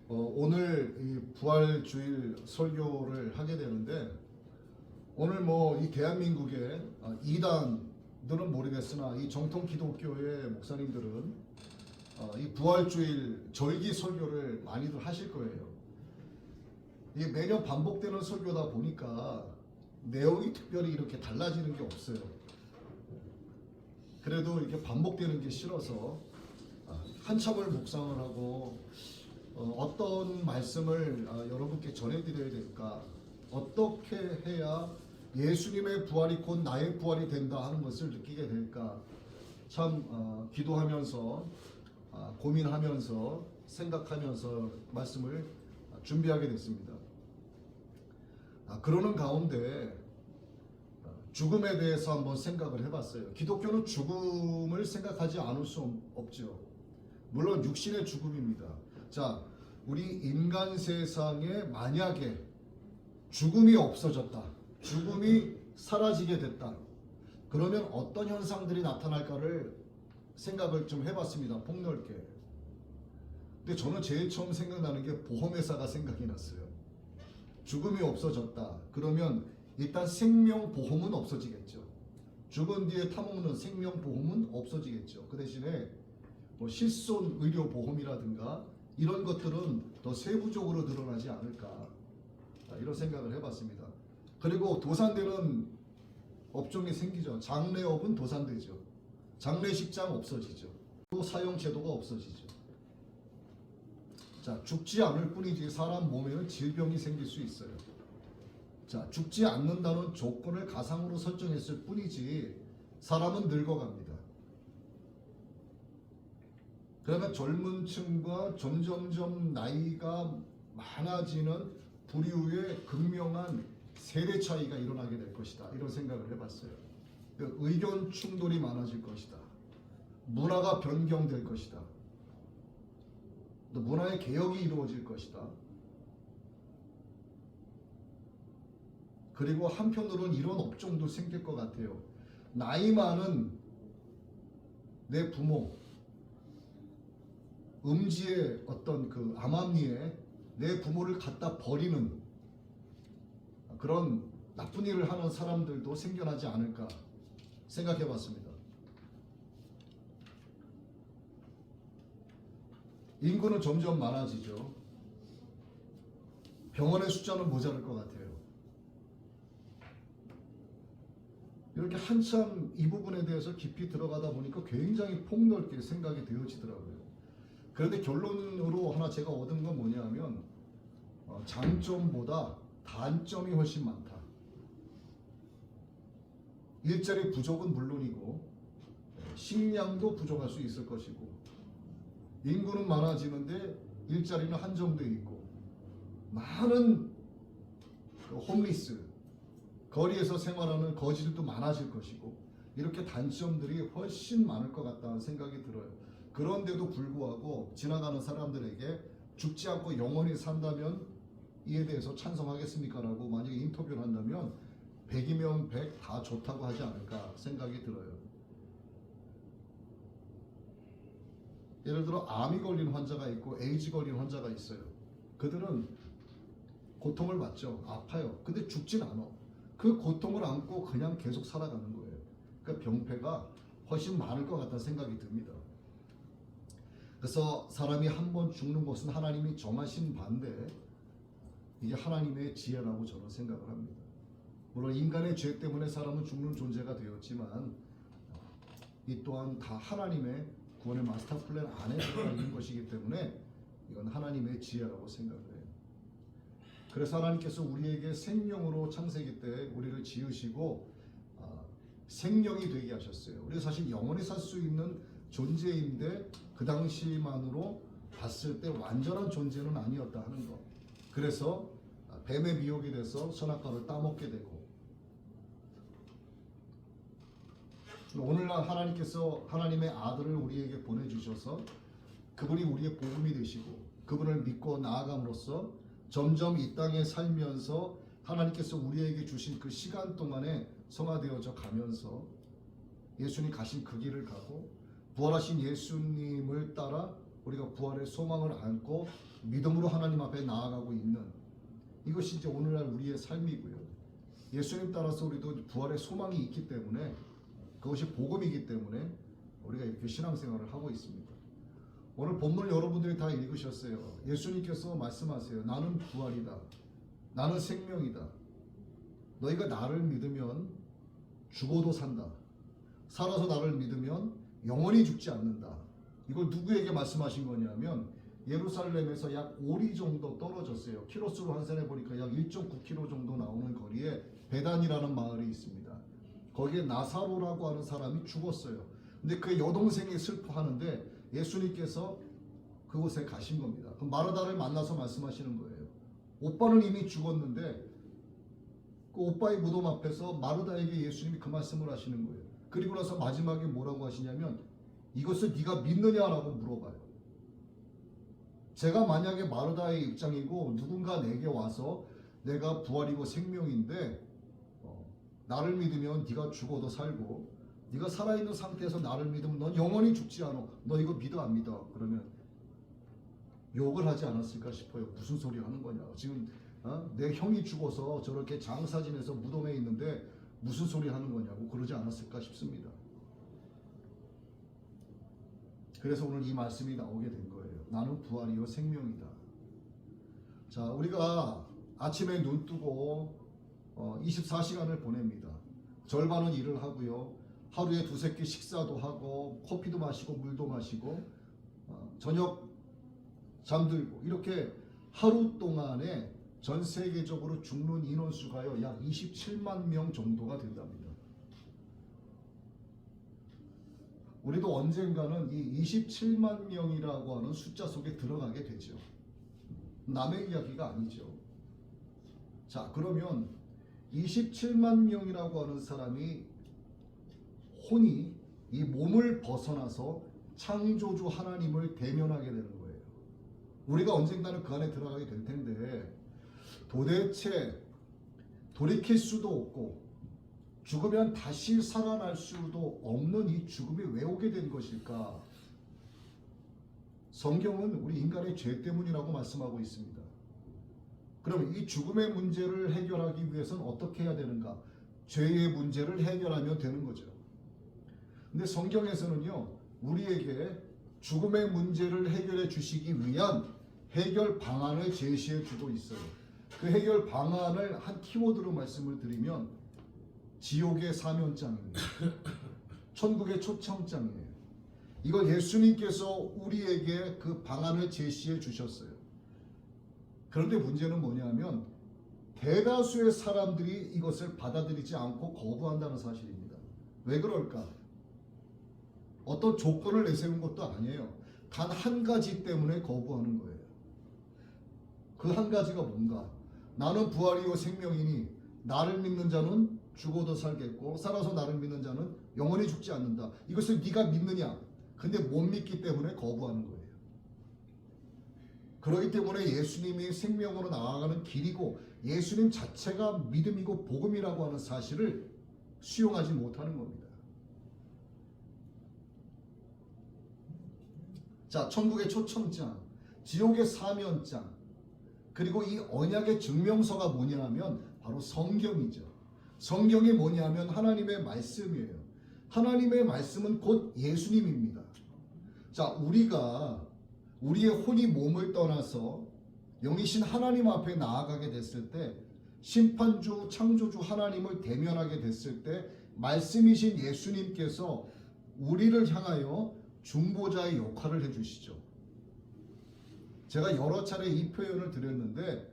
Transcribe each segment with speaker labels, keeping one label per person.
Speaker 1: 오늘 이 부활주일 설교를 하게 되는데, 오늘 뭐 이 대한민국의 이단들은 모르겠으나 이 정통 기독교의 목사님들은 이 부활주일 절기 설교를 많이들 하실 거예요. 이게 매년 반복되는 설교다 보니까 내용이 특별히 이렇게 달라지는 게 없어요. 그래도 이렇게 반복되는 게 싫어서 한참을 묵상을 하고 어떤 말씀을 여러분께 전해드려야 될까, 어떻게 해야 예수님의 부활이 곧 나의 부활이 된다 하는 것을 느끼게 될까, 참 기도하면서 고민하면서 생각하면서 말씀을 준비하게 됐습니다. 그러는 가운데 죽음에 대해서 한번 생각을 해봤어요. 기독교는 죽음을 생각하지 않을 수 없죠. 물론 육신의 죽음입니다. 자, 우리 인간 세상에 만약에 죽음이 없어졌다, 죽음이 사라지게 됐다, 그러면 어떤 현상들이 나타날까를 생각을 좀 해봤습니다. 폭넓게. 근데 저는 제일 처음 생각나는 게 보험회사가 생각이 났어요. 죽음이 없어졌다, 그러면 일단 생명보험은 없어지겠죠. 죽은 뒤에 타먹는 생명보험은 없어지겠죠. 그 대신에 뭐 실손 의료보험이라든가 이런 것들은 더 세부적으로 늘어나지 않을까, 이런 생각을 해봤습니다. 그리고 도산되는 업종이 생기죠. 장례업은 도산되죠. 장례식장 없어지죠. 또 사용제도가 없어지죠. 자, 죽지 않을 뿐이지 사람 몸에는 질병이 생길 수 있어요. 자, 죽지 않는다는 조건을 가상으로 설정했을 뿐이지 사람은 늙어갑니다. 그러면 젊은 층과 점점점 나이가 많아지는 부류의 극명한 세대 차이가 일어나게 될 것이다, 이런 생각을 해봤어요. 의견 충돌이 많아질 것이다. 문화가 변경될 것이다. 또 문화의 개혁이 이루어질 것이다. 그리고 한편으로는 이런 업종도 생길 것 같아요. 나이 많은 내 부모, 음지의 어떤 그 암암리에 내 부모를 갖다 버리는 그런 나쁜 일을 하는 사람들도 생겨나지 않을까 생각해 봤습니다. 인구는 점점 많아지죠. 병원의 숫자는 모자랄 것 같아요. 이렇게 한참 이 부분에 대해서 깊이 들어가다 보니까 굉장히 폭넓게 생각이 되어지더라고요. 그런데 결론으로 하나 제가 얻은 건 뭐냐면 장점보다 단점이 훨씬 많다. 일자리 부족은 물론이고 식량도 부족할 수 있을 것이고, 인구는 많아지는데 일자리는 한정되어 있고, 많은 홈리스, 거리에서 생활하는 거지들도 많아질 것이고, 이렇게 단점들이 훨씬 많을 것 같다는 생각이 들어요. 그런데도 불구하고 지나가는 사람들에게 죽지 않고 영원히 산다면 이에 대해서 찬성하겠습니까? 라고 만약에 인터뷰를 한다면 100이면 100 다 좋다고 하지 않을까 생각이 들어요. 예를 들어 암이 걸린 환자가 있고 에이즈 걸린 환자가 있어요. 그들은 고통을 받죠. 아파요. 근데 죽진 않아. 그 고통을 안고 그냥 계속 살아가는 거예요. 그러니까 병폐가 훨씬 많을 것 같다는 생각이 듭니다. 그래서 사람이 한 번 죽는 것은 하나님이 정하신 반대, 이게 하나님의 지혜라고 저는 생각을 합니다. 물론 인간의 죄 때문에 사람은 죽는 존재가 되었지만 이 또한 다 하나님의 구원의 마스터 플랜 안에 들어가 있는 것이기 때문에 이건 하나님의 지혜라고 생각을 해요. 그래서 하나님께서 우리에게 생명으로 창세기 때 우리를 지으시고 생명이 되게 하셨어요. 우리가 사실 영원히 살 수 있는 존재인데 그 당시만으로 봤을 때 완전한 존재는 아니었다 하는 것. 그래서 뱀의 미혹이 돼서 선악과를 따먹게 되고, 오늘날 하나님께서 하나님의 아들을 우리에게 보내주셔서 그분이 우리의 복음이 되시고 그분을 믿고 나아감으로써 점점 이 땅에 살면서 하나님께서 우리에게 주신 그 시간 동안에 성화되어져 가면서 예수님 가신 그 길을 가고 부활하신 예수님을 따라 우리가 부활의 소망을 안고 믿음으로 하나님 앞에 나아가고 있는 이것이 이제 오늘날 우리의 삶이고요. 예수님 따라서 우리도 부활의 소망이 있기 때문에 그것이 복음이기 때문에 우리가 이렇게 신앙생활을 하고 있습니다. 오늘 본문 여러분들이 다 읽으셨어요. 예수님께서 말씀하세요. 나는 부활이다. 나는 생명이다. 너희가 나를 믿으면 죽어도 산다. 살아서 나를 믿으면 영원히 죽지 않는다. 이걸 누구에게 말씀하신 거냐면 예루살렘에서 약 5리 정도 떨어졌어요. 키로수로 환산해 보니까 약 1.9km 정도 나오는 거리에 베단이라는 마을이 있습니다. 거기에 나사로라고 하는 사람이 죽었어요. 근데 그 여동생이 슬퍼하는데 예수님께서 그곳에 가신 겁니다. 그럼 마르다를 만나서 말씀하시는 거예요. 오빠는 이미 죽었는데 그 오빠의 무덤 앞에서 마르다에게 예수님이 그 말씀을 하시는 거예요. 그리고 나서 마지막에 뭐라고 하시냐면 이것을 네가 믿느냐라고 물어봐요. 제가 만약에 마르다의 입장이고 누군가 내게 와서 내가 부활이고 생명인데 나를 믿으면 네가 죽어도 살고 네가 살아있는 상태에서 나를 믿으면 넌 영원히 죽지 않아. 너 이거 믿어 안 믿어? 그러면 욕을 하지 않았을까 싶어요. 무슨 소리 하는 거냐. 지금 내 형이 죽어서 저렇게 장사 지내서 무덤에 있는데 무슨 소리 하는 거냐고 그러지 않았을까 싶습니다. 그래서 오늘 이 말씀이 나오게 된 거예요. 나는 부활이요 생명이다. 자, 우리가 아침에 눈 뜨고 24시간을 보냅니다. 절반은 일을 하고요. 하루에 두세 끼 식사도 하고 커피도 마시고 물도 마시고 저녁 잠들고 이렇게 하루 동안에 전 세계적으로 죽는 인원수가요 약 27만 명 정도가 된답니다. 우리도 언젠가는 이 27만 명이라고 하는 숫자 속에 들어가게 되죠. 남의 이야기가 아니죠. 자, 그러면 27만 명이라고 하는 사람이 혼이 이 몸을 벗어나서 창조주 하나님을 대면하게 되는 거예요. 우리가 언젠가는 그 안에 들어가게 될 텐데 도대체 돌이킬 수도 없고 죽으면 다시 살아날 수도 없는 이 죽음이 왜 오게 된 것일까? 성경은 우리 인간의 죄 때문이라고 말씀하고 있습니다. 그럼 이 죽음의 문제를 해결하기 위해서는 어떻게 해야 되는가? 죄의 문제를 해결하면 되는 거죠. 근데 성경에서는요, 우리에게 죽음의 문제를 해결해 주시기 위한 해결 방안을 제시해 주고 있어요. 그 해결 방안을 한 키워드로 말씀을 드리면 지옥의 사면장입니다. 천국의 초청장이에요. 이걸 예수님께서 우리에게 그 방안을 제시해 주셨어요. 그런데 문제는 뭐냐면 대다수의 사람들이 이것을 받아들이지 않고 거부한다는 사실입니다. 왜 그럴까? 어떤 조건을 내세운 것도 아니에요. 단 한 가지 때문에 거부하는 거예요. 그 한 가지가 뭔가? 나는 부활이요 생명이니 나를 믿는 자는 죽어도 살겠고 살아서 나를 믿는 자는 영원히 죽지 않는다. 이것을 네가 믿느냐? 근데 못 믿기 때문에 거부하는 거예요. 그렇기 때문에 예수님이 생명으로 나아가는 길이고 예수님 자체가 믿음이고 복음이라고 하는 사실을 수용하지 못하는 겁니다. 자, 천국의 초청장, 지옥의 사면장, 그리고 이 언약의 증명서가 뭐냐면 바로 성경이죠. 성경이 뭐냐면 하나님의 말씀이에요. 하나님의 말씀은 곧 예수님입니다. 자, 우리가 우리의 혼이 몸을 떠나서 영이신 하나님 앞에 나아가게 됐을 때 심판주 창조주 하나님을 대면하게 됐을 때 말씀이신 예수님께서 우리를 향하여 중보자의 역할을 해주시죠. 제가 여러 차례 이 표현을 드렸는데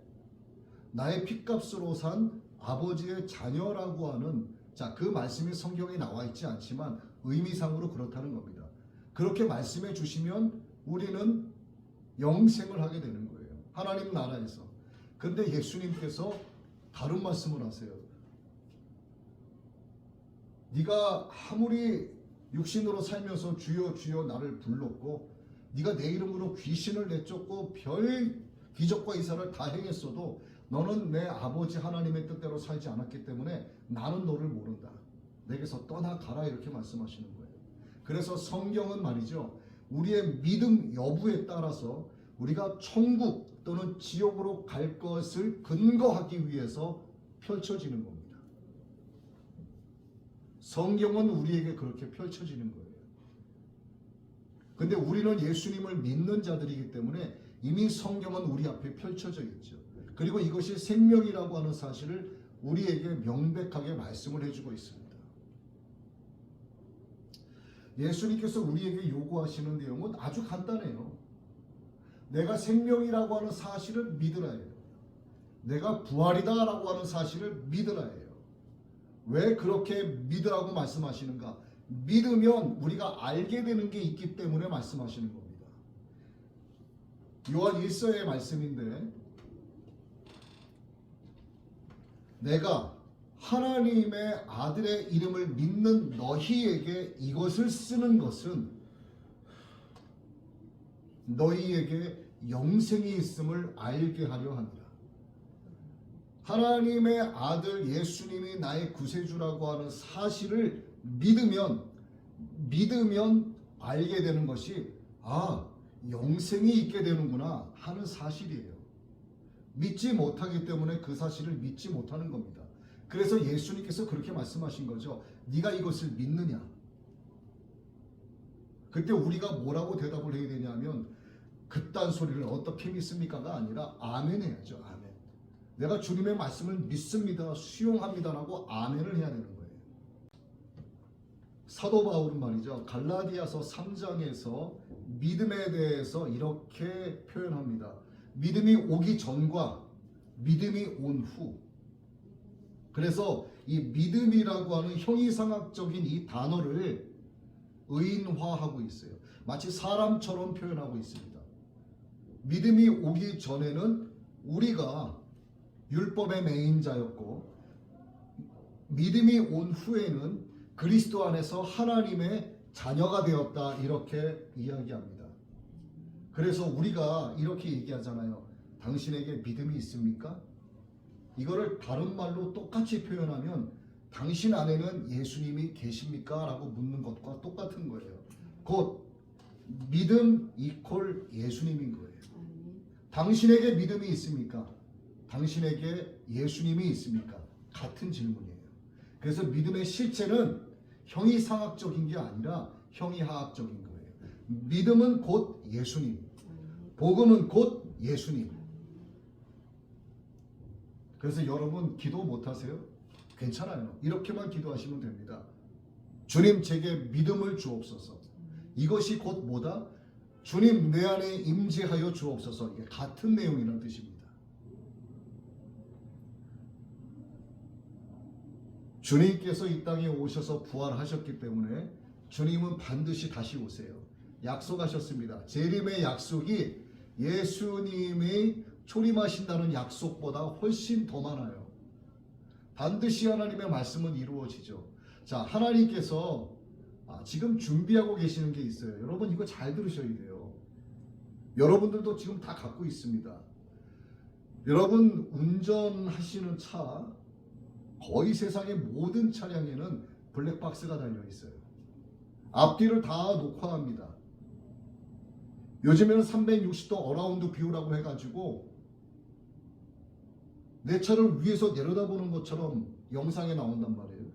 Speaker 1: 나의 핏값으로 산 아버지의 자녀라고 하는 그 말씀이 성경에 나와 있지 않지만 의미상으로 그렇다는 겁니다. 그렇게 말씀해 주시면 우리는 영생을 하게 되는 거예요. 하나님 나라에서. 그런데 예수님께서 다른 말씀을 하세요. 네가 아무리 육신으로 살면서 주여 주여 나를 불렀고 네가 내 이름으로 귀신을 내쫓고 별 기적과 이사를 다 행했어도 너는 내 아버지 하나님의 뜻대로 살지 않았기 때문에 나는 너를 모른다. 내게서 떠나가라 이렇게 말씀하시는 거예요. 그래서 성경은 말이죠. 우리의 믿음 여부에 따라서 우리가 천국 또는 지옥으로 갈 것을 근거하기 위해서 펼쳐지는 겁니다. 성경은 우리에게 그렇게 펼쳐지는 거예요. 근데 우리는 예수님을 믿는 자들이기 때문에 이미 성경은 우리 앞에 펼쳐져 있죠. 그리고 이것이 생명이라고 하는 사실을 우리에게 명백하게 말씀을 해주고 있습니다. 예수님께서 우리에게 요구하시는 내용은 아주 간단해요. 내가 생명이라고 하는 사실을 믿으라 해요. 내가 부활이다라고 하는 사실을 믿으라 해요. 왜 그렇게 믿으라고 말씀하시는가? 믿으면 우리가 알게 되는 게 있기 때문에 말씀하시는 겁니다. 요한 1서의 말씀인데, 내가 하나님의 아들의 이름을 믿는 너희에게 이것을 쓰는 것은 너희에게 영생이 있음을 알게 하려 합니다. 하나님의 아들 예수님이 나의 구세주라고 하는 사실을 믿으면 알게 되는 것이 영생이 있게 되는구나 하는 사실이에요. 믿지 못하기 때문에 그 사실을 믿지 못하는 겁니다. 그래서 예수님께서 그렇게 말씀하신 거죠. 네가 이것을 믿느냐? 그때 우리가 뭐라고 대답을 해야 되냐면 그딴 소리를 어떻게 믿습니까가 아니라 아멘 해야죠. 아멘. 내가 주님의 말씀을 믿습니다. 수용합니다라고 아멘을 해야 되는 거예요. 사도 바울은 말이죠. 갈라디아서 3장에서 믿음에 대해서 이렇게 표현합니다. 믿음이 오기 전과 믿음이 온 후. 그래서 이 믿음이라고 하는 형이상학적인 이 단어를 의인화하고 있어요. 마치 사람처럼 표현하고 있습니다. 믿음이 오기 전에는 우리가 율법의 매인자였고, 믿음이 온 후에는 그리스도 안에서 하나님의 자녀가 되었다, 이렇게 이야기합니다. 그래서 우리가 이렇게 얘기하잖아요. 당신에게 믿음이 있습니까? 이거를 다른 말로 똑같이 표현하면 당신 안에는 예수님이 계십니까? 라고 묻는 것과 똑같은 거예요. 곧 믿음 이퀄 예수님인 거예요. 당신에게 믿음이 있습니까? 당신에게 예수님이 있습니까? 같은 질문이에요. 그래서 믿음의 실체는 형이상학적인 게 아니라 형이하학적인 거예요. 믿음은 곧 예수님, 복음은 곧 예수님. 그래서 여러분 기도 못하세요? 괜찮아요. 이렇게만 기도하시면 됩니다. 주님, 제게 믿음을 주옵소서. 이것이 곧 뭐다? 주님, 내 안에 임재하여 주옵소서. 이게 같은 내용이라는 뜻입니다. 주님께서 이 땅에 오셔서 부활하셨기 때문에 주님은 반드시 다시 오세요. 약속하셨습니다. 재림의 약속이 예수님이 초림하신다는 약속보다 훨씬 더 많아요. 반드시 하나님의 말씀은 이루어지죠. 자, 하나님께서 지금 준비하고 계시는 게 있어요. 여러분 이거 잘 들으셔야 돼요. 여러분들도 지금 다 갖고 있습니다. 여러분 운전하시는 차, 거의 세상의 모든 차량에는 블랙박스가 달려 있어요. 앞뒤를 다 녹화합니다. 요즘에는 360도 어라운드 뷰라고 해가지고 내 차를 위에서 내려다보는 것처럼 영상에 나온단 말이에요.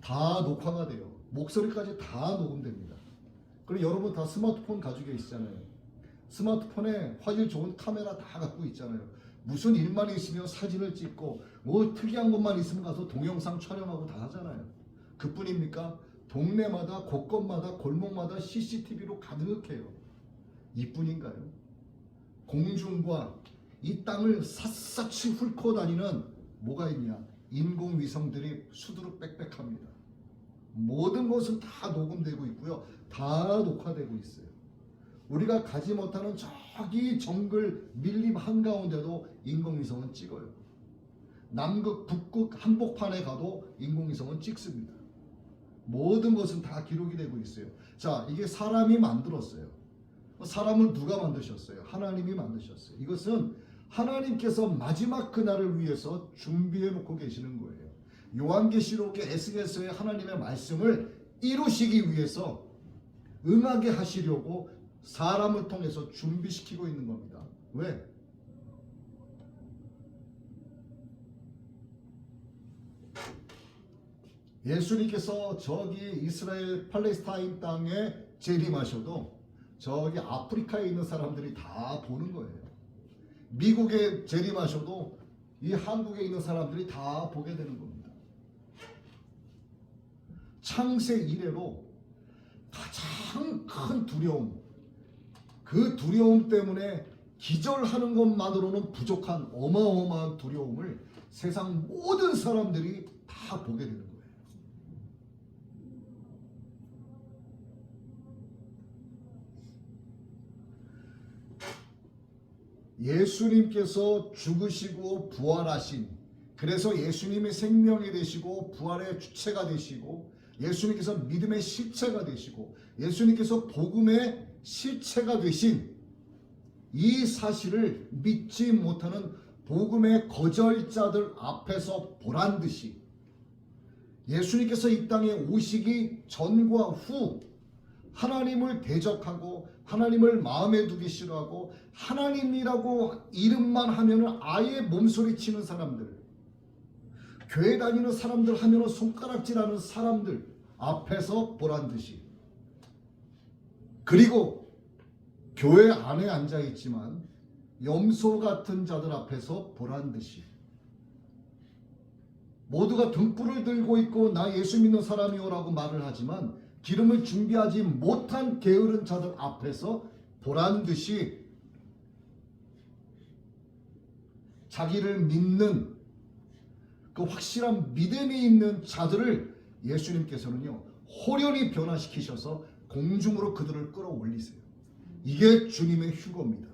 Speaker 1: 다 녹화가 돼요. 목소리까지 다 녹음됩니다. 그리고 여러분 다 스마트폰 가지고 계시잖아요. 스마트폰에 화질 좋은 카메라 다 갖고 있잖아요. 무슨 일만 있으면 사진을 찍고 뭐 특이한 것만 있으면 가서 동영상 촬영하고 다 하잖아요. 그뿐입니까? 동네마다 곳곳마다 골목마다 CCTV로 가득해요. 이뿐인가요? 공중과 이 땅을 샅샅이 훑고 다니는 뭐가 있냐? 인공위성들이 수두룩 빽빽합니다. 모든 것은 다 녹음되고 있고요. 다 녹화되고 있어요. 우리가 가지 못하는 저기 정글 밀림 한가운데도 인공위성은 찍어요. 남극, 북극 한복판에 가도 인공위성은 찍습니다. 모든 것은 다 기록이 되고 있어요. 자, 이게 사람이 만들었어요. 사람을 누가 만드셨어요? 하나님이 만드셨어요. 이것은 하나님께서 마지막 그날을 위해서 준비해 놓고 계시는 거예요. 요한계시록의 에스겔서의 하나님의 말씀을 이루시기 위해서 응하게 하시려고 사람을 통해서 준비시키고 있는 겁니다. 왜? 예수님께서 저기 이스라엘 팔레스타인 땅에 재림하셔도 저기 아프리카에 있는 사람들이 다 보는 거예요. 미국에 재림하셔도 이 한국에 있는 사람들이 다 보게 되는 겁니다. 창세 이래로 가장 큰 두려움, 그 두려움 때문에 기절하는 것만으로는 부족한 어마어마한 두려움을 세상 모든 사람들이 다 보게 되는 거예요. 예수님께서 죽으시고 부활하신, 그래서 예수님의 생명이 되시고 부활의 주체가 되시고 예수님께서 믿음의 실체가 되시고 예수님께서 복음의 실체가 되신 이 사실을 믿지 못하는 복음의 거절자들 앞에서 보란듯이 예수님께서 이 땅에 오시기 전과 후 하나님을 대적하고 하나님을 마음에 두기 싫어하고 하나님이라고 이름만 하면은 아예 몸소리치는 사람들, 교회 다니는 사람들 하면은 손가락질하는 사람들 앞에서 보란듯이, 그리고 교회 안에 앉아있지만 염소 같은 자들 앞에서 보란듯이 모두가 등불을 들고 있고 나 예수 믿는 사람이오라고 말을 하지만 기름을 준비하지 못한 게으른 자들 앞에서 보란듯이 자기를 믿는 그 확실한 믿음이 있는 자들을 예수님께서는요 호련히 변화시키셔서 공중으로 그들을 끌어올리세요. 이게 주님의 휴거입니다.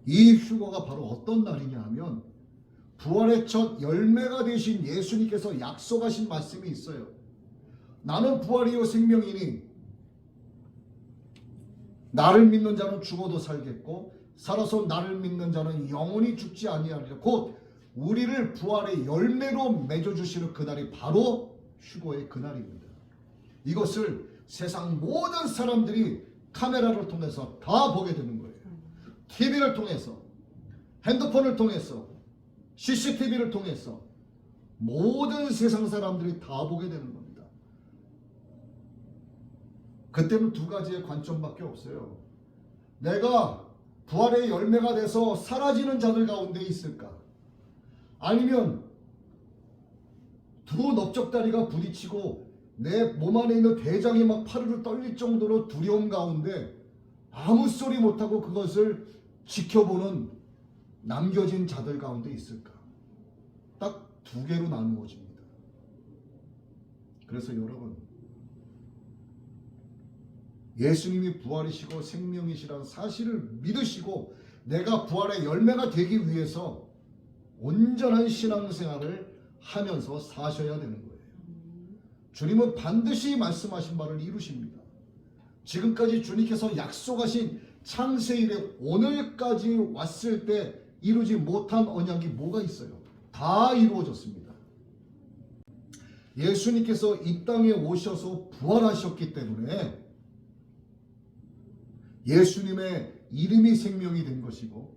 Speaker 1: 이 휴거가 바로 어떤 날이냐 하면 부활의 첫 열매가 되신 예수님께서 약속하신 말씀이 있어요. 나는 부활이요 생명이니 나를 믿는 자는 죽어도 살겠고 살아서 나를 믿는 자는 영원히 죽지 아니하리라. 곧 우리를 부활의 열매로 맺어주시는 그날이 바로 휴거의 그날입니다. 이것을 세상 모든 사람들이 카메라를 통해서 다 보게 되는 거예요. TV를 통해서, 핸드폰을 통해서, CCTV를 통해서 모든 세상 사람들이 다 보게 되는 겁니다. 그때는 두 가지의 관점밖에 없어요. 내가 부활의 열매가 돼서 사라지는 자들 가운데 있을까? 아니면 두 넓적다리가 부딪히고 내 몸 안에 있는 대장이 막 파르르 떨릴 정도로 두려움 가운데 아무 소리 못하고 그것을 지켜보는 남겨진 자들 가운데 있을까? 딱 두 개로 나누어집니다. 그래서 여러분, 예수님이 부활이시고 생명이시라는 사실을 믿으시고 내가 부활의 열매가 되기 위해서 온전한 신앙생활을 하면서 사셔야 되는 거예요. 주님은 반드시 말씀하신 바를 이루십니다. 지금까지 주님께서 약속하신 창세 이래 오늘까지 왔을 때 이루지 못한 언약이 뭐가 있어요? 다 이루어졌습니다. 예수님께서 이 땅에 오셔서 부활하셨기 때문에 예수님의 이름이 생명이 된 것이고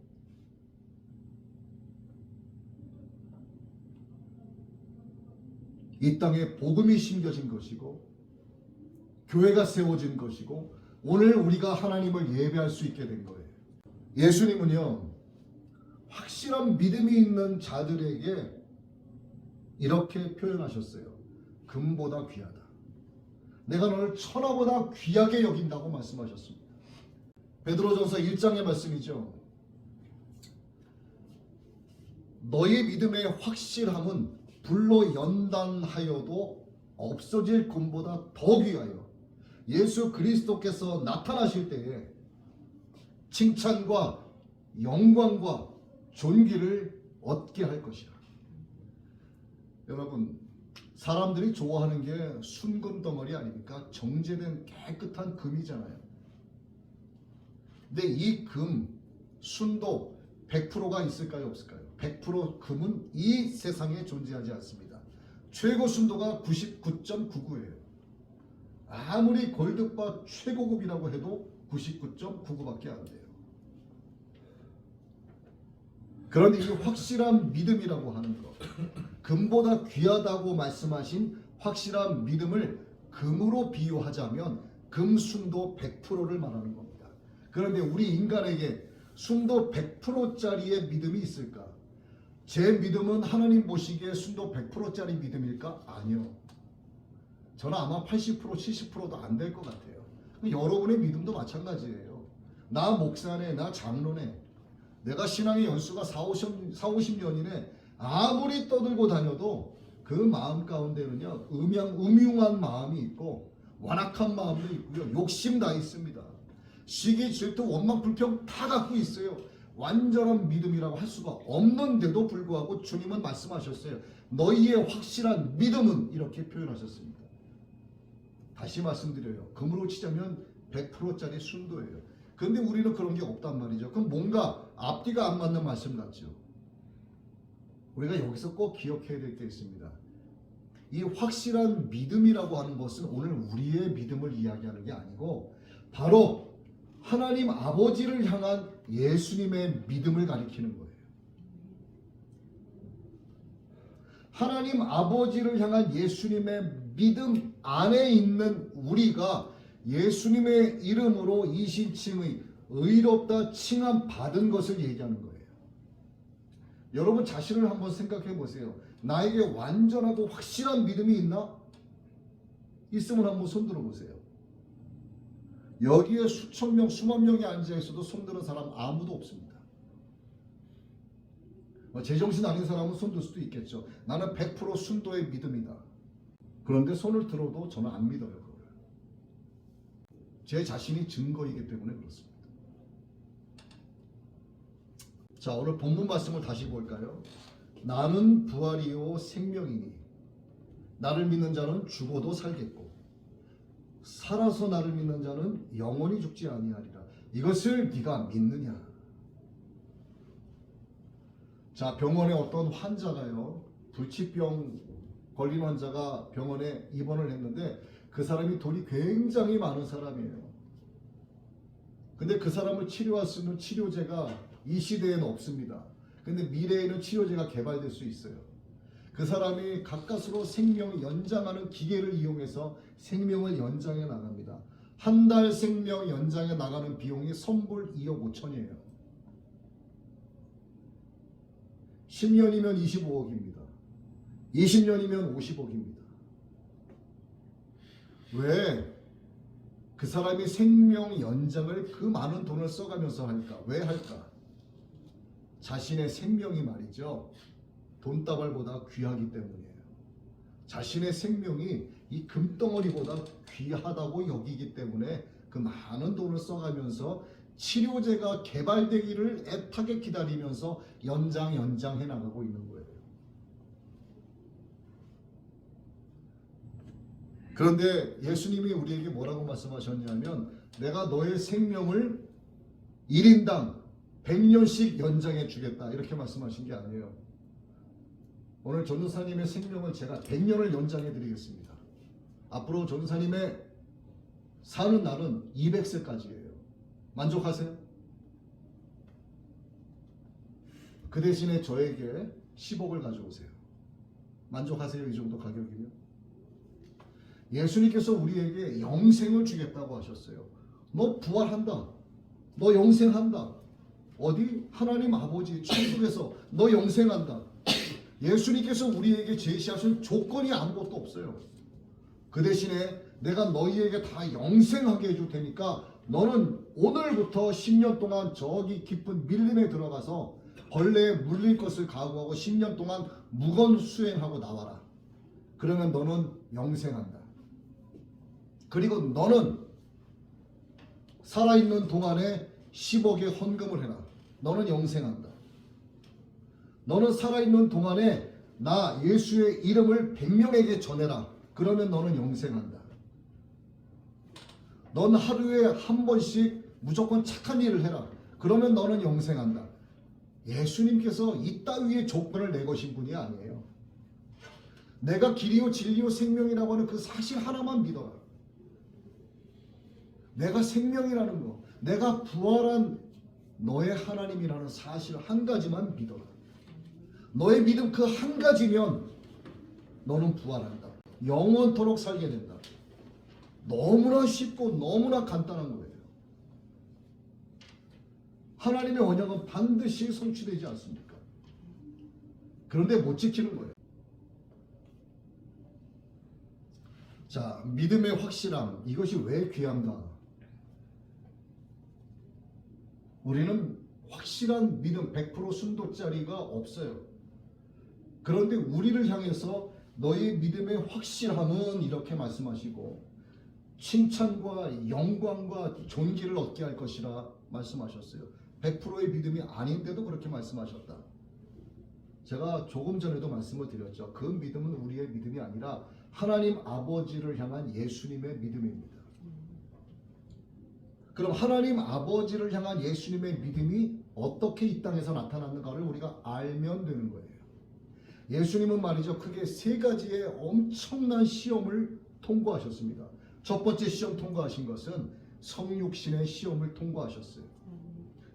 Speaker 1: 이 땅에 복음이 심겨진 것이고 교회가 세워진 것이고 오늘 우리가 하나님을 예배할 수 있게 된 거예요. 예수님은요 확실한 믿음이 있는 자들에게 이렇게 표현하셨어요. 금보다 귀하다. 내가 너를 천하보다 귀하게 여긴다고 말씀하셨습니다. 베드로전서 1장의 말씀이죠. 너희 믿음의 확실함은 불로 연단하여도 없어질 금보다 더 귀하여 예수 그리스도께서 나타나실 때에 칭찬과 영광과 존귀를 얻게 할 것이라. 여러분, 사람들이 좋아하는 게 순금 덩어리 아닙니까? 정제된 깨끗한 금이잖아요. 근데 이 금, 순도 100%가 있을까요? 없을까요? 100% 금은 이 세상에 존재하지 않습니다. 최고 순도가 99.99예요. 아무리 골드바 최고급이라고 해도 99.99밖에 안 돼요. 그런데 이 확실한 믿음이라고 하는 것, 금보다 귀하다고 말씀하신 확실한 믿음을 금으로 비유하자면 금 순도 100%를 말하는 겁니다. 그런데 우리 인간에게 순도 100%짜리의 믿음이 있을까? 제 믿음은 하나님 보시기에 순도 100%짜리 믿음일까? 아니요. 저는 아마 80%, 70%도 안 될 것 같아요. 여러분의 믿음도 마찬가지예요. 나 목사네, 나 장로네, 내가 신앙의 연수가 40-50년이네 아무리 떠들고 다녀도 그 마음 가운데는요 음흉한 마음이 있고 완악한 마음도 있고요, 욕심 다 있습니다. 시기, 질투, 원망, 불평 다 갖고 있어요. 완전한 믿음이라고 할 수가 없는데도 불구하고 주님은 말씀하셨어요. 너희의 확실한 믿음은, 이렇게 표현하셨습니다. 다시 말씀드려요. 금으로 치자면 100%짜리 순도예요. 그런데 우리는 그런 게 없단 말이죠. 그럼 뭔가 앞뒤가 안 맞는 말씀 같죠. 우리가 여기서 꼭 기억해야 될 게 있습니다. 이 확실한 믿음이라고 하는 것은 오늘 우리의 믿음을 이야기하는 게 아니고 바로 하나님 아버지를 향한 예수님의 믿음을 가리키는 거예요. 하나님 아버지를 향한 예수님의 믿음 안에 있는 우리가 예수님의 이름으로 이신칭의 의롭다 칭함 받은 것을 얘기하는 거예요. 여러분 자신을 한번 생각해 보세요. 나에게 완전하고 확실한 믿음이 있나? 있으면 한번 손들어 보세요. 여기에 수천 명, 수만 명이 앉아 있어도 손드는 사람 아무도 없습니다. 제정신 아닌 사람은 손들 수도 있겠죠. 나는 100% 순도의 믿음이다. 그런데 손을 들어도 저는 안 믿어요. 그걸. 제 자신이 증거이기 때문에 그렇습니다. 자, 오늘 본문 말씀을 다시 볼까요? 나는 부활이요 생명이니 나를 믿는 자는 죽어도 살겠고 살아서 나를 믿는 자는 영원히 죽지 아니하리라. 이것을 네가 믿느냐? 자, 병원에 어떤 환자가요, 불치병 걸린 환자가 병원에 입원을 했는데 그 사람이 돈이 굉장히 많은 사람이에요. 근데 그 사람을 치료할 수 있는 치료제가 이 시대에는 없습니다. 근데 미래에는 치료제가 개발될 수 있어요. 그 사람이 가까스로 생명을 연장하는 기계를 이용해서 생명을 연장해 나갑니다. 한 달 생명 연장해 나가는 비용이 선불 2억 5천이에요. 10년이면 25억입니다. 20년이면 50억입니다. 왜 그 사람이 생명 연장을 그 많은 돈을 써가면서 할까? 왜 할까? 자신의 생명이 말이죠, 돈다발보다 귀하기 때문이에요. 자신의 생명이 이 금덩어리보다 귀하다고 여기기 때문에 그 많은 돈을 써가면서 치료제가 개발되기를 애타게 기다리면서 연장해 나가고 있는 거예요. 그런데 예수님이 우리에게 뭐라고 말씀하셨냐면 내가 너의 생명을 1인당 100년씩 연장해 주겠다, 이렇게 말씀하신 게 아니에요. 오늘 전도사님의 생명을 제가 100년을 연장해 드리겠습니다. 앞으로 전도사님의 사는 날은 200세까지예요. 만족하세요? 그 대신에 저에게 10억을 가져오세요. 만족하세요? 이 정도 가격이면? 예수님께서 우리에게 영생을 주겠다고 하셨어요. 너 부활한다. 너 영생한다. 어디? 하나님 아버지 천국에서 너 영생한다. 예수님께서 우리에게 제시하신 조건이 아무것도 없어요. 그 대신에 내가 너희에게 다 영생하게 해줄 테니까 너는 오늘부터 10년 동안 저기 깊은 밀림에 들어가서 벌레에 물릴 것을 각오하고 10년 동안 무건 수행하고 나와라. 그러면 너는 영생한다. 그리고 너는 살아있는 동안에 10억의 헌금을 해라. 너는 영생한다. 너는 살아있는 동안에 나 예수의 이름을 100명에게 전해라. 그러면 너는 영생한다. 넌 하루에 한 번씩 무조건 착한 일을 해라. 그러면 너는 영생한다. 예수님께서 이따위의 조건을 내거신 분이 아니에요. 내가 길이요 진리요 생명이라고 하는 그 사실 하나만 믿어라. 내가 생명이라는 거, 내가 부활한 너의 하나님이라는 사실 한 가지만 믿어라. 너의 믿음 그 한 가지면 너는 부활한다. 영원토록 살게 된다. 너무나 쉽고 너무나 간단한 거예요. 하나님의 언약은 반드시 성취되지 않습니까? 그런데 못 지키는 거예요. 자, 믿음의 확실함, 이것이 왜 귀한가? 우리는 확실한 믿음 100% 순도짜리가 없어요. 그런데 우리를 향해서 너의 믿음의 확실함은 이렇게 말씀하시고 칭찬과 영광과 존귀를 얻게 할 것이라 말씀하셨어요. 100%의 믿음이 아닌데도 그렇게 말씀하셨다. 제가 조금 전에도 말씀을 드렸죠. 그 믿음은 우리의 믿음이 아니라 하나님 아버지를 향한 예수님의 믿음입니다. 그럼 하나님 아버지를 향한 예수님의 믿음이 어떻게 이 땅에서 나타났는가를 우리가 알면 되는 거예요. 예수님은 말이죠, 크게 세 가지의 엄청난 시험을 통과하셨습니다. 첫 번째 시험 통과하신 것은 성육신의 시험을 통과하셨어요.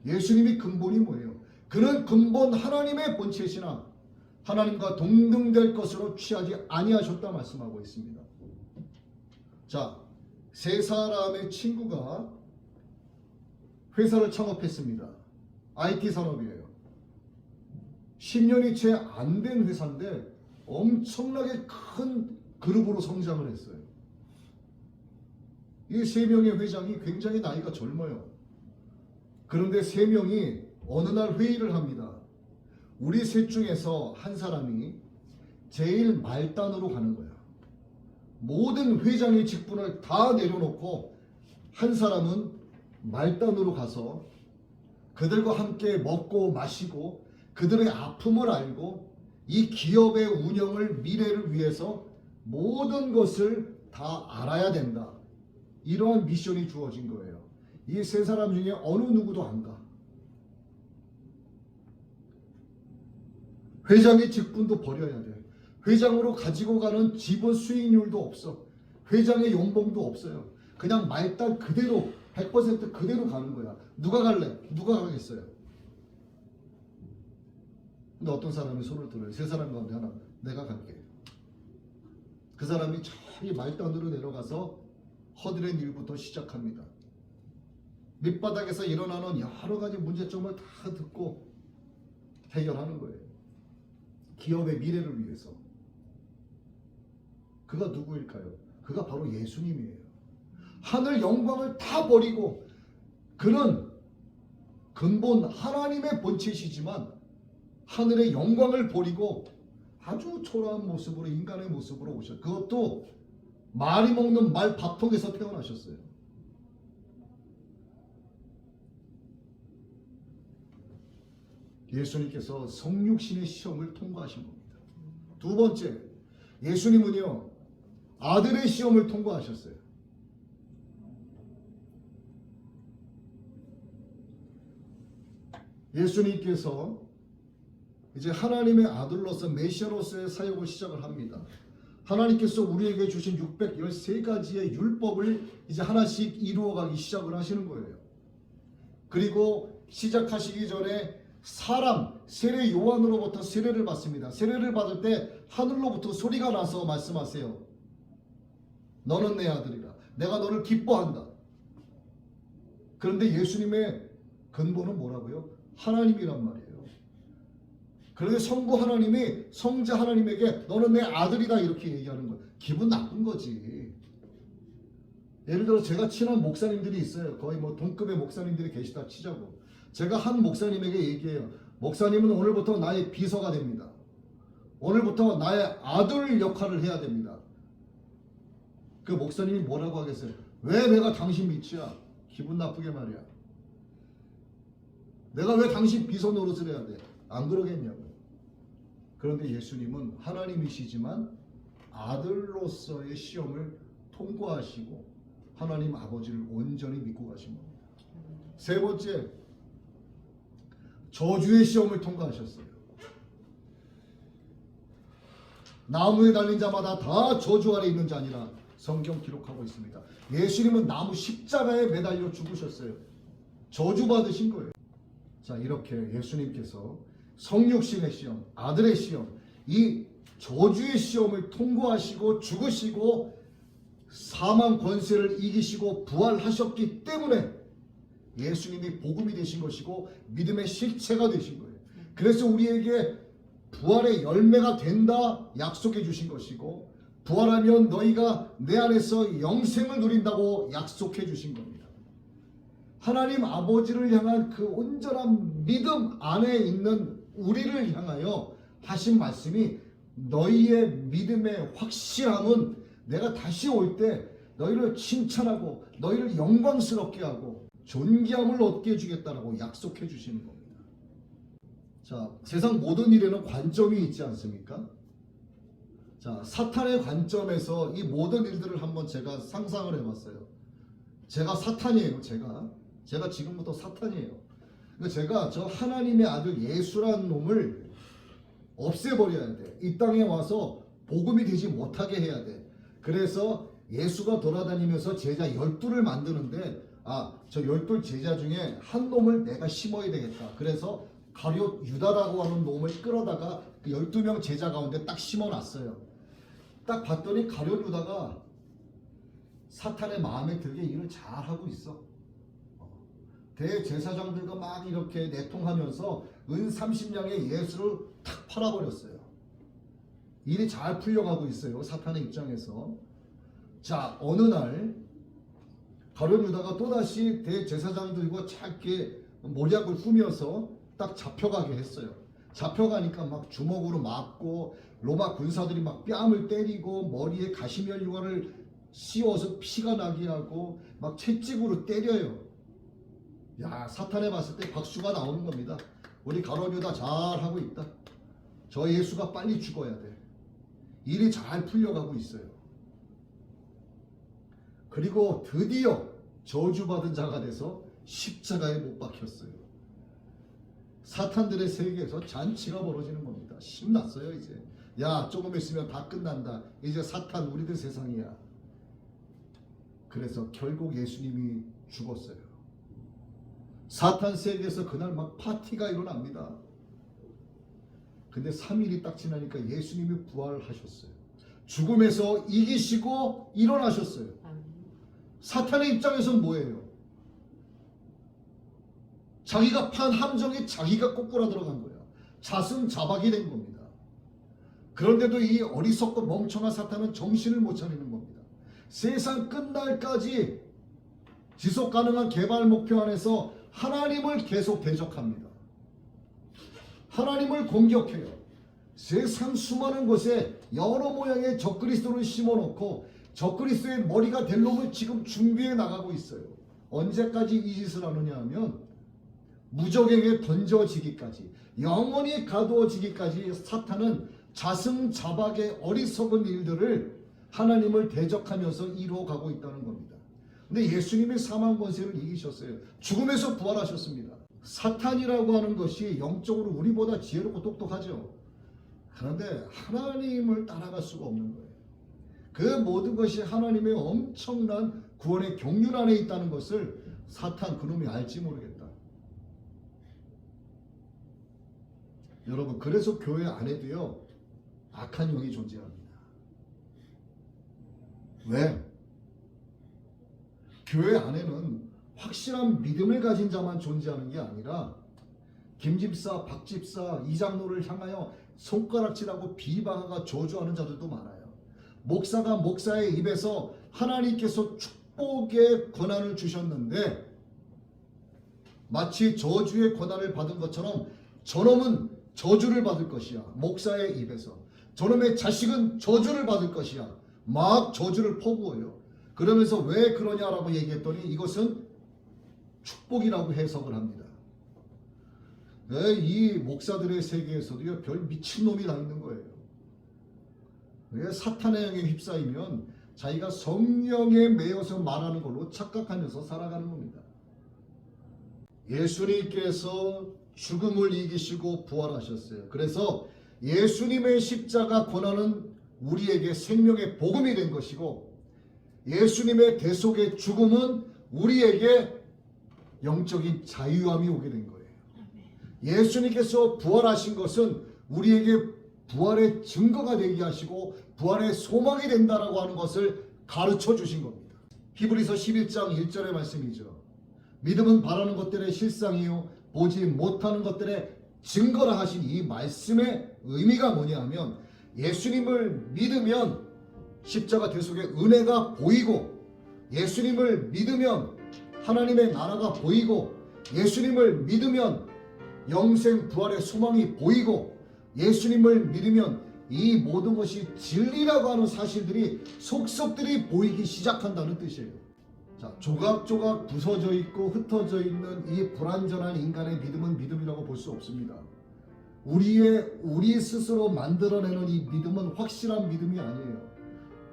Speaker 1: 예수님이 근본이 뭐예요? 그는 근본 하나님의 본체시나 하나님과 동등될 것으로 취하지 아니하셨다 말씀하고 있습니다. 자, 세 사람의 친구가 회사를 창업했습니다. IT 산업이에요. 10년이 채 안 된 회사인데 엄청나게 큰 그룹으로 성장을 했어요. 이 세 명의 회장이 굉장히 나이가 젊어요. 그런데 세 명이 어느 날 회의를 합니다. 우리 셋 중에서 한 사람이 제일 말단으로 가는 거야. 모든 회장의 직분을 다 내려놓고 한 사람은 말단으로 가서 그들과 함께 먹고 마시고 그들의 아픔을 알고 이 기업의 운영을 미래를 위해서 모든 것을 다 알아야 된다. 이러한 미션이 주어진 거예요. 이 세 사람 중에 어느 누구도 안 가. 회장의 직분도 버려야 돼. 회장으로 가지고 가는 지분 수익률도 없어. 회장의 연봉도 없어요. 그냥 말단 그대로 100% 그대로 가는 거야. 누가 갈래? 누가 가겠어요? 근데 어떤 사람이 손을 들어요. 세 사람 가운데 하나, 내가 갈게. 그 사람이 저기 말단으로 내려가서 허드렛 일부터 시작합니다. 밑바닥에서 일어나는 여러 가지 문제점을 다 듣고 해결하는 거예요. 기업의 미래를 위해서. 그가 누구일까요? 그가 바로 예수님이에요. 하늘 영광을 다 버리고 그는 근본 하나님의 본체시지만 하늘의 영광을 버리고 아주 초라한 모습으로 인간의 모습으로 오셨어요. 그것도 말이 먹는 말 밥통에서 태어나셨어요. 예수님께서 성육신의 시험을 통과하신 겁니다. 두 번째, 예수님은요 아들의 시험을 통과하셨어요. 예수님께서 이제 하나님의 아들로서 메시아로서의 사역을 시작을 합니다. 하나님께서 우리에게 주신 613가지의 율법을 이제 하나씩 이루어가기 시작을 하시는 거예요. 그리고 시작하시기 전에 사람 세례 요한으로부터 세례를 받습니다. 세례를 받을 때 하늘로부터 소리가 나서 말씀하세요. 너는 내 아들이라. 내가 너를 기뻐한다. 그런데 예수님의 근본은 뭐라고요? 하나님이란 말이에요. 그런데 성부 하나님이 성자 하나님에게 너는 내 아들이다 이렇게 얘기하는 거예요. 기분 나쁜 거지. 예를 들어 제가 친한 목사님들이 있어요. 거의 뭐 동급의 목사님들이 계시다 치자고. 제가 한 목사님에게 얘기해요. 목사님은 오늘부터 나의 비서가 됩니다. 오늘부터 나의 아들 역할을 해야 됩니다. 그 목사님이 뭐라고 하겠어요? 왜 내가 당신 밑이야? 기분 나쁘게 말이야. 내가 왜 당신 비서 노릇을 해야 돼? 안 그러겠냐고. 그런데 예수님은 하나님이시지만 아들로서의 시험을 통과하시고 하나님 아버지를 온전히 믿고 가신 겁니다. 세 번째, 저주의 시험을 통과하셨어요. 나무에 달린 자마다 다 저주 아래 있는 자니라 성경 기록하고 있습니다. 예수님은 나무 십자가에 매달려 죽으셨어요. 저주 받으신 거예요. 자, 이렇게 예수님께서 성육신의 시험, 아들의 시험, 이 저주의 시험을 통과하시고 죽으시고 사망 권세를 이기시고 부활하셨기 때문에 예수님이 복음이 되신 것이고 믿음의 실체가 되신 거예요. 그래서 우리에게 부활의 열매가 된다 약속해 주신 것이고 부활하면 너희가 내 안에서 영생을 누린다고 약속해 주신 겁니다. 하나님 아버지를 향한 그 온전한 믿음 안에 있는 우리를 향하여 하신 말씀이 너희의 믿음의 확실함은 내가 다시 올 때 너희를 칭찬하고 너희를 영광스럽게 하고 존귀함을 얻게 해주겠다라고 약속해 주시는 겁니다. 자, 세상 모든 일에는 관점이 있지 않습니까? 자, 사탄의 관점에서 이 모든 일들을 한번 제가 상상을 해봤어요. 제가 사탄이에요. 제가 지금부터 사탄이에요. 그러니까 제가 저 하나님의 아들 예수라는 놈을 없애버려야 돼. 이 땅에 와서 복음이 되지 못하게 해야 돼. 그래서 예수가 돌아다니면서 제자 12를 만드는데 저 12 제자 중에 한 놈을 내가 심어야 되겠다. 그래서 가룟 유다라고 하는 놈을 끌어다가 그 12명 제자 가운데 딱 심어놨어요. 딱 봤더니 가룟 유다가 사탄의 마음에 들게 일을 잘하고 있어. 대제사장들과 막 이렇게 내통하면서 은 30냥의 예수를 탁 팔아버렸어요. 일이 잘 풀려가고 있어요. 사탄의 입장에서. 자, 어느 날 가룟 유다가 또다시 대제사장들과 짧게 모략을 꾸며서 딱 잡혀가게 했어요. 잡혀가니까 막 주먹으로 맞고 로마 군사들이 막 뺨을 때리고 머리에 가시면류관을 씌워서 피가 나게 하고 막 채찍으로 때려요. 야, 사탄에 봤을 때 박수가 나오는 겁니다. 우리 가룟 유다 잘하고 있다. 저 예수가 빨리 죽어야 돼. 일이 잘 풀려가고 있어요. 그리고 드디어 저주받은 자가 돼서 십자가에 못 박혔어요. 사탄들의 세계에서 잔치가 벌어지는 겁니다. 신났어요 이제. 야, 조금 있으면 다 끝난다. 이제 사탄 우리들 세상이야. 그래서 결국 예수님이 죽었어요. 사탄 세계에서 그날 막 파티가 일어납니다. 근데 3일이 딱 지나니까 예수님이 부활하셨어요. 죽음에서 이기시고 일어나셨어요. 사탄의 입장에서는 뭐예요? 자기가 판 함정에 자기가 꼬꾸라 들어간 거야. 자승자박이 된 겁니다. 그런데도 이 어리석고 멍청한 사탄은 정신을 못 차리는 겁니다. 세상 끝날까지 지속 가능한 개발 목표 안에서 하나님을 계속 대적합니다. 하나님을 공격해요. 세상 수많은 곳에 여러 모양의 적그리스도를 심어놓고 적그리스도의 머리가 될 놈을 지금 준비해 나가고 있어요. 언제까지 이 짓을 하느냐 하면 무적에게 던져지기까지, 영원히 가두어지기까지 사탄은 자승자박의 어리석은 일들을 하나님을 대적하면서 이루어가고 있다는 겁니다. 근데 예수님이 사망 권세를 이기셨어요. 죽음에서 부활하셨습니다. 사탄이라고 하는 것이 영적으로 우리보다 지혜롭고 똑똑하죠. 그런데 하나님을 따라갈 수가 없는 거예요. 그 모든 것이 하나님의 엄청난 구원의 경륜 안에 있다는 것을 사탄 그놈이 알지 모르겠다. 여러분, 그래서 교회 안에도요 악한 영이 존재합니다. 왜? 교회 안에는 확실한 믿음을 가진 자만 존재하는 게 아니라 김집사, 박집사, 이장로를 향하여 손가락질하고 비방하고 저주하는 자들도 많아요. 목사가 목사의 입에서 하나님께서 축복의 권한을 주셨는데 마치 저주의 권한을 받은 것처럼 저놈은 저주를 받을 것이야. 목사의 입에서. 저놈의 자식은 저주를 받을 것이야. 막 저주를 퍼부어요. 그러면서 왜 그러냐라고 얘기했더니 이것은 축복이라고 해석을 합니다. 네, 이 목사들의 세계에서도요 별 미친놈이 다 있는 거예요. 사탄의 영에 휩싸이면 자기가 성령에 매여서 말하는 걸로 착각하면서 살아가는 겁니다. 예수님께서 죽음을 이기시고 부활하셨어요. 그래서 예수님의 십자가 권한은 우리에게 생명의 복음이 된 것이고, 예수님의 대속의 죽음은 우리에게 영적인 자유함이 오게 된 거예요. 예수님께서 부활하신 것은 우리에게 부활의 증거가 되게 하시고 부활의 소망이 된다라고 하는 것을 가르쳐 주신 겁니다. 히브리서 11장 1절의 말씀이죠. 믿음은 바라는 것들의 실상이요 보지 못하는 것들의 증거라 하신 이 말씀의 의미가 뭐냐 하면, 예수님을 믿으면 십자가 대속의 은혜가 보이고, 예수님을 믿으면 하나님의 나라가 보이고, 예수님을 믿으면 영생 부활의 소망이 보이고, 예수님을 믿으면 이 모든 것이 진리라고 하는 사실들이 속속들이 보이기 시작한다는 뜻이에요. 자, 조각조각 부서져 있고 흩어져 있는 이 불완전한 인간의 믿음은 믿음이라고 볼 수 없습니다. 우리 스스로 만들어내는 이 믿음은 확실한 믿음이 아니에요.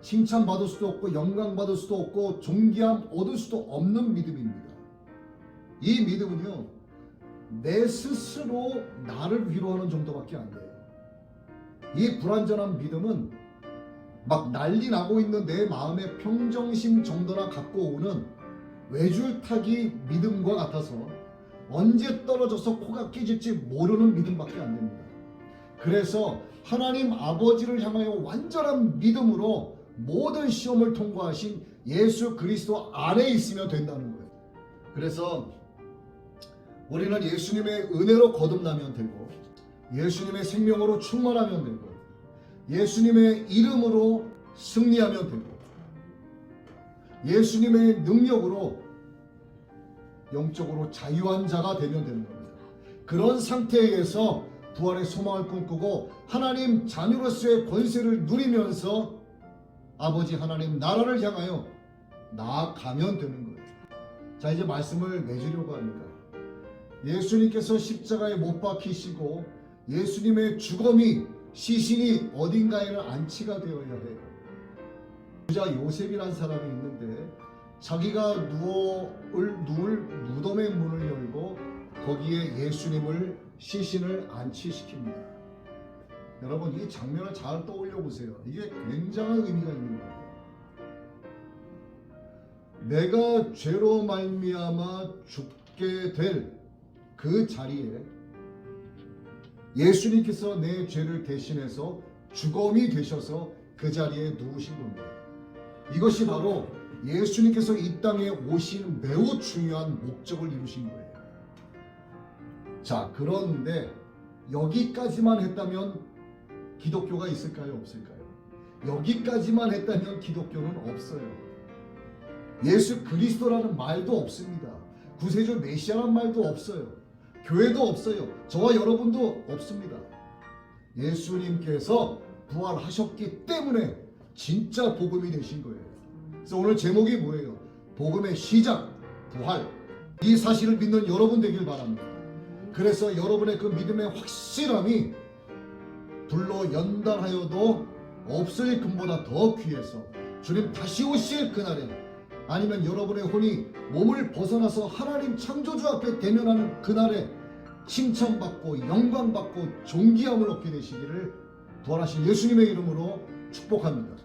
Speaker 1: 칭찬받을 수도 없고 영광받을 수도 없고 존귀함 얻을 수도 없는 믿음입니다. 이 믿음은요, 내 스스로 나를 위로하는 정도밖에 안 돼요. 이 불완전한 믿음은 막 난리 나고 있는 내 마음의 평정심 정도나 갖고 오는 외줄타기 믿음과 같아서 언제 떨어져서 코가 깨질지 모르는 믿음밖에 안 됩니다. 그래서 하나님 아버지를 향하여 완전한 믿음으로 모든 시험을 통과하신 예수 그리스도 안에 있으면 된다는 거예요. 그래서 우리는 예수님의 은혜로 거듭나면 되고, 예수님의 생명으로 충만하면 되고, 예수님의 이름으로 승리하면 되고, 예수님의 능력으로 영적으로 자유한 자가 되면 되는 겁니다. 그런 상태에서 부활의 소망을 꿈꾸고 하나님 자녀로서의 권세를 누리면서 아버지 하나님 나라를 향하여 나아가면 되는 거예요. 자, 이제 말씀을 맺으려고 합니다. 예수님께서 십자가에 못 박히시고 예수님의 죽음이 시신이 어딘가에는 안치가 되어야 해요. 부자 요셉이라는 사람이 있는데 자기가 누울 무덤의 문을 열고 거기에 예수님을 시신을 안치시킵니다. 여러분, 이 장면을 잘 떠올려 보세요. 이게 굉장한 의미가 있는 거예요. 내가 죄로 말미암아 죽게 될 그 자리에 예수님께서 내 죄를 대신해서 주검이 되셔서 그 자리에 누우신 겁니다. 이것이 바로 예수님께서 이 땅에 오신 매우 중요한 목적을 이루신 거예요. 자, 그런데 여기까지만 했다면 기독교가 있을까요? 없을까요? 여기까지만 했다면 기독교는 없어요. 예수 그리스도라는 말도 없습니다. 구세주 메시아라는 말도 없어요. 교회도 없어요. 저와 여러분도 없습니다. 예수님께서 부활하셨기 때문에 진짜 복음이 되신 거예요. 그래서 오늘 제목이 뭐예요? 복음의 시작, 부활. 이 사실을 믿는 여러분 되길 바랍니다. 그래서 여러분의 그 믿음의 확실함이 불로 연단하여도 없을 금보다 더 귀해서 주님 다시 오실 그날에, 아니면 여러분의 혼이 몸을 벗어나서 하나님 창조주 앞에 대면하는 그날에 칭찬받고 영광받고 존귀함을 얻게 되시기를 부활하신 예수님의 이름으로 축복합니다.